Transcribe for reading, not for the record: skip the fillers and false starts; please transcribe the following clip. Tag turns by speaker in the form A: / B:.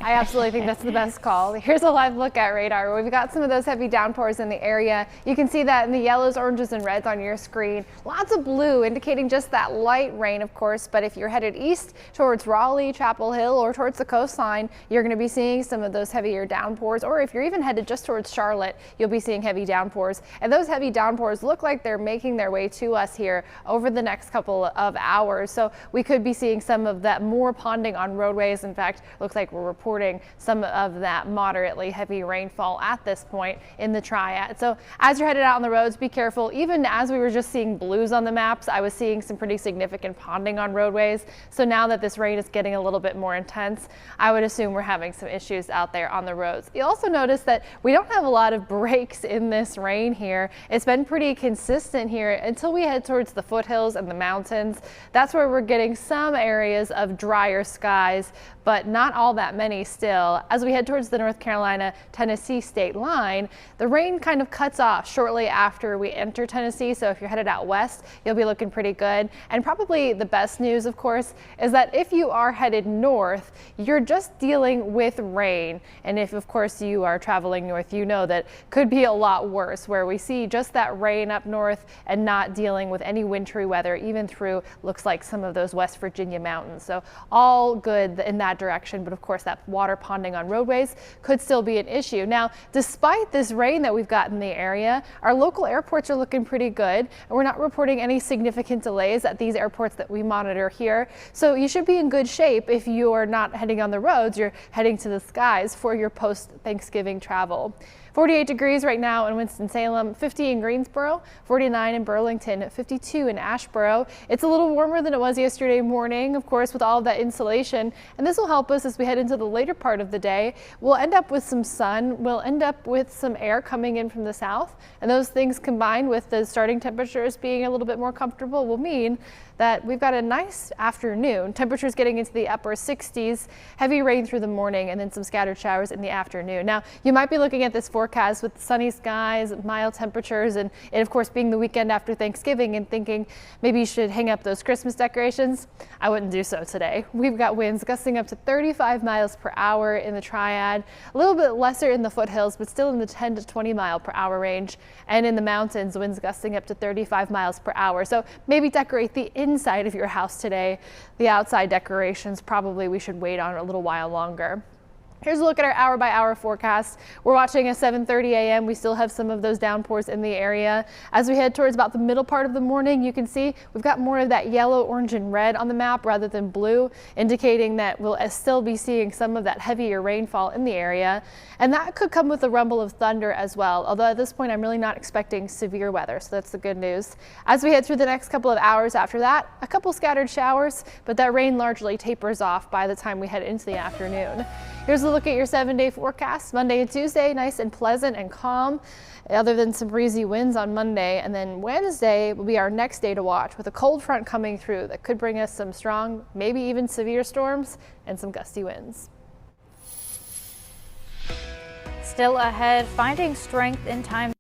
A: I absolutely think that's the best call. Here's a live look at radar. We've got some of those heavy downpours in the area. You can see that in the yellows, oranges, and reds on your screen. Lots of blue indicating just that light rain, of course, but if you're headed east towards Raleigh, Chapel Hill, or towards the coastline, you're going to be seeing some of those heavier downpours, or if you're even headed just towards Charlotte, you'll be seeing heavy downpours. And those heavy downpours look like they're making their way to us here over the next couple of hours. So we could be seeing some of that more ponding on roadways. In fact, looks like we're reporting some of that moderately heavy rainfall at this point in the Triad. So as you're headed out on the roads, be careful. Even as we were just seeing blues on the maps, I was seeing some pretty significant ponding on roadways. So now that this rain is getting a little bit more intense, I would assume we're having some issues out there on the roads. You'll also notice that we don't have a lot of breaks in this rain here. It's been pretty consistent here until we head towards the foothills and the mountains. That's where we're getting some areas of drier skies, but not all that many still. As we head towards the North Carolina-Tennessee state line, the rain kind of cuts off shortly after we enter Tennessee. So if you're headed out west, you'll be looking pretty good. And probably the best news, of course, is that if you are headed north, you're just dealing with rain. And if, of course, you are traveling north, you know that could be a lot worse, where we see just that rain up north and not dealing with any wintry weather, even through looks like some of those West Virginia mountains. So all good in that direction, but of course that water ponding on roadways could still be an issue. Now, despite this rain that we've got in the area, our local airports are looking pretty good, and we're not reporting any significant delays at these airports that we monitor here. So you should be in good shape if you are not heading on the roads, you're heading to the skies for your post-Thanksgiving travel. 48 degrees right now in Winston-Salem, 50 in Greensboro, 49 in Burlington, 52 in Asheboro. It's a little warmer than it was yesterday morning, of course, with all of that insulation. And this will help us as we head into the later part of the day. We'll end up with some sun. We'll end up with some air coming in from the south. And those things combined with the starting temperatures being a little bit more comfortable will mean that we've got a nice afternoon. Temperatures getting into the upper 60s, heavy rain through the morning, and then some scattered showers in the afternoon. Now, you might be looking at this forecast with sunny skies, mild temperatures, and of course being the weekend after Thanksgiving and thinking maybe you should hang up those Christmas decorations. I wouldn't do so today. We've got winds gusting up to 35 miles per hour in the Triad, a little bit lesser in the foothills, but still in the 10 to 20 mile per hour range. And in the mountains, winds gusting up to 35 miles per hour. So maybe decorate the inside of your house today. The outside decorations probably we should wait on a little while longer. Here's a look at our hour-by-hour forecast. We're watching at 7:30 a.m. We still have some of those downpours in the area. As we head towards about the middle part of the morning, you can see we've got more of that yellow, orange, and red on the map rather than blue, indicating that we'll still be seeing some of that heavier rainfall in the area. And that could come with a rumble of thunder as well, although at this point I'm really not expecting severe weather, so that's the good news. As we head through the next couple of hours after that, a couple scattered showers, but that rain largely tapers off by the time we head into the afternoon. Here's a look at your 7-day forecast. Monday and Tuesday, nice and pleasant and calm, other than some breezy winds on Monday. And then Wednesday will be our next day to watch, with a cold front coming through that could bring us some strong, maybe even severe storms and some gusty winds.
B: Still ahead, finding strength in times